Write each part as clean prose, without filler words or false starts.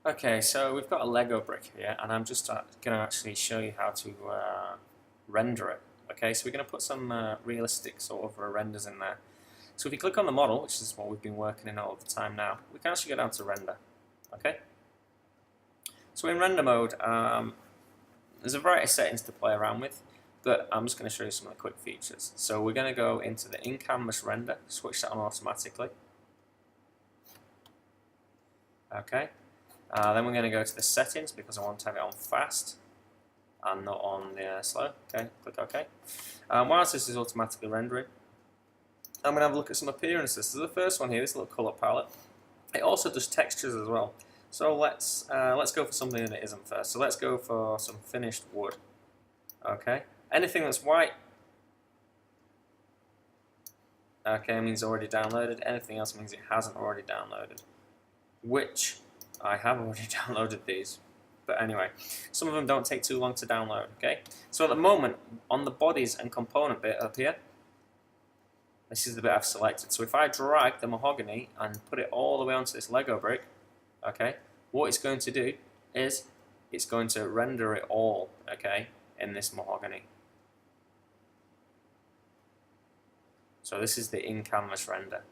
Okay, so we've got a Lego brick here, and I'm just going to actually show you how to render it. Okay, so we're going to put some realistic sort of renders in there. So if you click on the model, which is what we've been working in all the time now, we can actually go down to render. Okay, so in render mode, there's a variety of settings to play around with, but I'm just going to show you some of the quick features. So we're going to go into the in-canvas render, switch that on automatically. Okay. Then we're going to go to the settings because I want to have it on fast and not on the slow. Okay, click OK. Whilst this is automatically rendering, I'm going to have a look at some appearances. So the first one here, this little colour palette, it also does textures as well. So let's go for something that isn't first. So let's go for some finished wood. Okay, anything that's white, okay, means already downloaded. Anything else means it hasn't already downloaded, which I have already downloaded these, but anyway, some of them don't take too long to download. Okay, so at the moment on the bodies and component bit up here, this is the bit I've selected. So if I drag the mahogany and put it all the way onto this Lego brick, okay, what it's going to do is it's going to render it all, okay, in this mahogany. So this is the in-canvas render.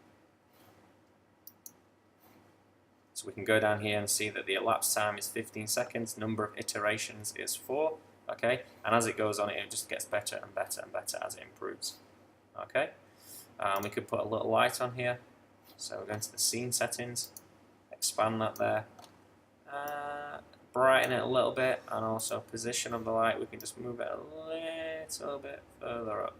So we can go down here and see that the elapsed time is 15 seconds, number of iterations is 4, okay, and as it goes on it just gets better and better and better as it improves. Okay, we could put a little light on here, so we're going to the scene settings, expand that there, brighten it a little bit, and also position of the light, we can just move it a little bit further up.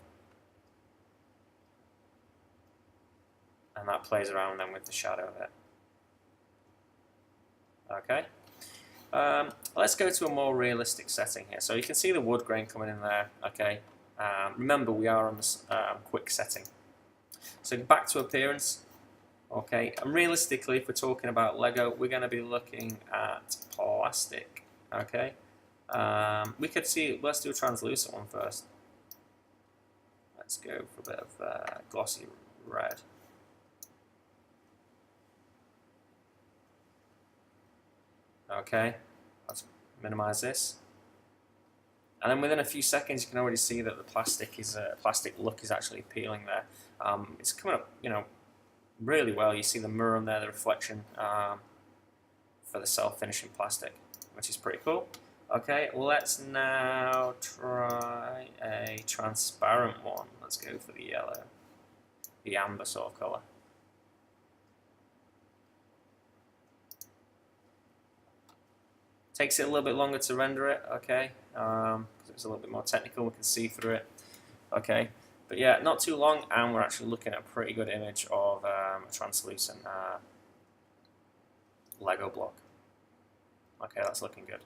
And that plays around then with the shadow of it. Okay, let's go to a more realistic setting here. So you can see the wood grain coming in there. Okay, remember we are on this quick setting. So back to appearance. Okay, and realistically, if we're talking about Lego, we're going to be looking at plastic. Okay, we could see. Let's do a translucent one first. Let's go for a bit of glossy red. Okay, let's minimize this. And then within a few seconds, you can already see that the plastic look is actually peeling there. It's coming up, really well. You see the mirror on there, the reflection for the self-finishing plastic, which is pretty cool. Okay, let's now try a transparent one. Let's go for the yellow, the amber sort of color. Takes it a little bit longer to render it, okay, because it's a little bit more technical, we can see through it, okay, but yeah, not too long, and we're actually looking at a pretty good image of a translucent Lego block. Okay, that's looking good.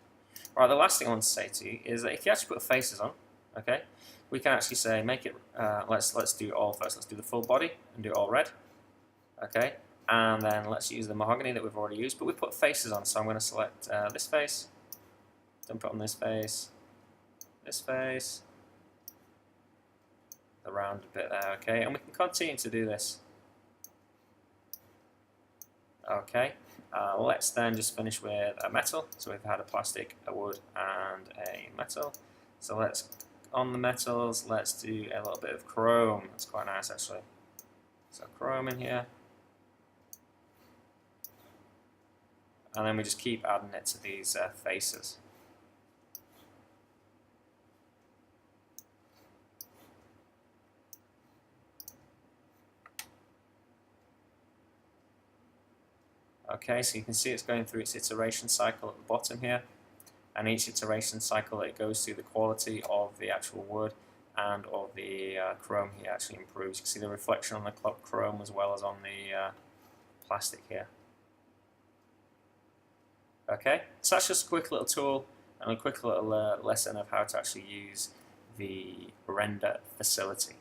Right, the last thing I want to say to you is that if you actually put faces on, okay, we can actually say make it. Let's do it all first. Let's do the full body and do it all red, okay. And then let's use the mahogany that we've already used, but we put faces on, so I'm going to select this face, dump it on this face, the rounded bit there, okay, and we can continue to do this. Okay, let's then just finish with a metal, so we've had a plastic, a wood, and a metal. So let's, on the metals, let's do a little bit of chrome, that's quite nice actually. So chrome in here. And then we just keep adding it to these faces. Okay, so you can see it's going through its iteration cycle at the bottom here. And each iteration cycle it goes through, the quality of the actual wood and of the chrome here actually improves. You can see the reflection on the chrome as well as on the plastic here. Okay, so that's just a quick little tool and a quick little lesson of how to actually use the render facility.